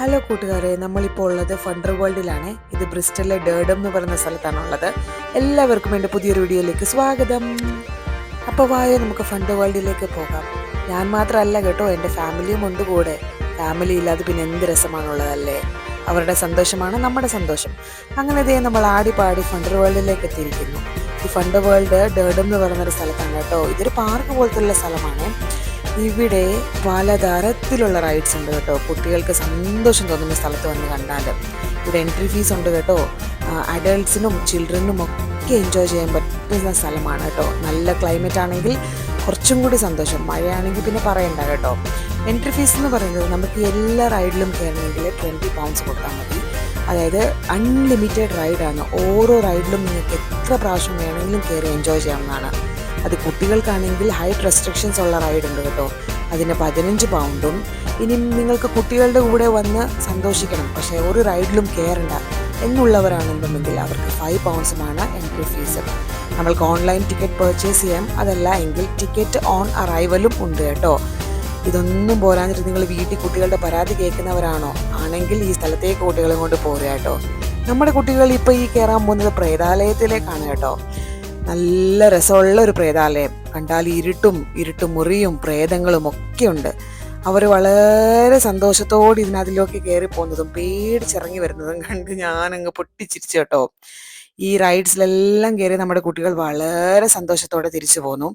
Hello കൂട്ടുകാരെ, നമ്മളിപ്പോൾ ഉള്ളത് ഫണ്ടർ വേൾഡിലാണ്. ഇത് ബ്രിസ്റ്റലിലെ ഡേർഡം എന്ന് പറയുന്ന സ്ഥലത്താണുള്ളത്. എല്ലാവർക്കും എൻ്റെ പുതിയൊരു വീഡിയോയിലേക്ക് സ്വാഗതം. അപ്പോൾ വായോ നമുക്ക് ഫണ്ടർ വേൾഡിലേക്ക് പോകാം. ഞാൻ മാത്രമല്ല കേട്ടോ, എൻ്റെ ഫാമിലിയും ഉണ്ട് കൂടെ. ഫാമിലി ഇല്ലാതെ പിന്നെ എന്ത് രസമാണുള്ളതല്ലേ. അവരുടെ സന്തോഷമാണ് നമ്മുടെ സന്തോഷം. അങ്ങനെ ഇതേ നമ്മൾ ആടിപ്പാടി ഫണ്ടർ വേൾഡിലേക്ക് എത്തിയിരിക്കുന്നു. ഈ ഫണ്ടർ വേൾഡ് ഡേർഡം എന്ന് പറയുന്നൊരു സ്ഥലത്താണ് കേട്ടോ. ഇതൊരു പാർക്ക് പോലത്തുള്ള സ്ഥലമാണ്. ഇവിടെ പലതരത്തിലുള്ള റൈഡ്സ് ഉണ്ട് കേട്ടോ. കുട്ടികൾക്ക് സന്തോഷം തോന്നുന്ന സ്ഥലത്ത് വന്ന് കണ്ടാൽ ഇവിടെ എൻട്രി ഫീസ് ഉണ്ട് കേട്ടോ. അഡൾട്ട്സിനും ചിൽഡ്രനും ഒക്കെ എൻജോയ് ചെയ്യാൻ പറ്റുന്ന സ്ഥലമാണ് കേട്ടോ. നല്ല ക്ലൈമറ്റ് ആണെങ്കിൽ കുറച്ചും കൂടി സന്തോഷം, മഴയാണെങ്കിൽ പിന്നെ പറയണ്ട കേട്ടോ. എൻട്രി ഫീസ് എന്ന് പറയുന്നത് നമുക്ക് എല്ലാ റൈഡിലും കയറണമെങ്കിൽ 20 pounds കൊടുത്താൽ മതി. അതായത് അൺലിമിറ്റഡ് റൈഡാണ്. ഓരോ റൈഡിലും നിങ്ങൾക്ക് എത്ര പ്രാവശ്യം വേണമെങ്കിലും കയറി എൻജോയ് ചെയ്യാവുന്നതാണ്. അത് കുട്ടികൾക്കാണെങ്കിൽ ഹൈറ്റ് റെസ്ട്രിക്ഷൻസ് ഉള്ള റൈഡ് ഉണ്ട് കേട്ടോ. അതിന് 15 pound. ഇനി നിങ്ങൾക്ക് കുട്ടികളുടെ കൂടെ വന്ന് സന്തോഷിക്കണം, പക്ഷേ ഒരു റൈഡിലും കയറണ്ട എന്നുള്ളവരാണെന്നുണ്ടെങ്കിൽ അവർക്ക് 5 pounds എൻട്രി ഫീസ്. നമ്മൾക്ക് ഓൺലൈൻ ടിക്കറ്റ് പർച്ചേസ് ചെയ്യാം. അതല്ല എങ്കിൽ ടിക്കറ്റ് ഓൺ അറൈവലും ഉണ്ട് കേട്ടോ. ഇതൊന്നും പോരാഞ്ഞിട്ട് നിങ്ങൾ വീട്ടിൽ കുട്ടികളുടെ പരാതി കേൾക്കുന്നവരാണോ ആണെങ്കിൽ ഈ സ്ഥലത്തേക്ക് കുട്ടികളെ കൊണ്ട് പോരുക കേട്ടോ. നമ്മുടെ കുട്ടികൾ ഇപ്പോൾ ഈ കയറാൻ പോകുന്നത് പ്രേതാലയത്തിലേക്കാണ് കേട്ടോ. നല്ല രസമുള്ള ഒരു പ്രേതാലയം. കണ്ടാൽ ഇരുട്ടും മുറിയും പ്രേതങ്ങളും ഒക്കെ ഉണ്ട്. അവർ വളരെ സന്തോഷത്തോടെ ഇതിനകത്തിലേക്ക് കയറി പോകുന്നതും പേടിച്ചിറങ്ങി വരുന്നതും കണ്ട് ഞാനങ്ങ് പൊട്ടിച്ചിരിച്ചു കേട്ടോ. ഈ റൈഡ്സിലെല്ലാം കയറി നമ്മുടെ കുട്ടികൾ വളരെ സന്തോഷത്തോടെ തിരിച്ചു പോന്നു.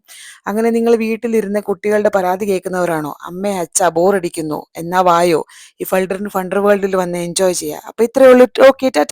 അങ്ങനെ നിങ്ങൾ വീട്ടിലിരുന്ന് കുട്ടികളുടെ പരാതി കേൾക്കുന്നവരാണോ, അമ്മേ അച്ഛ ബോറടിക്കുന്നു, എന്നാ വായോ ഈ ഫണ്ടർ വേൾഡിൽ വന്ന് എൻജോയ് ചെയ്യുക. അപ്പോൾ ഇത്രയേ ഉള്ളൂ. ഓക്കെ.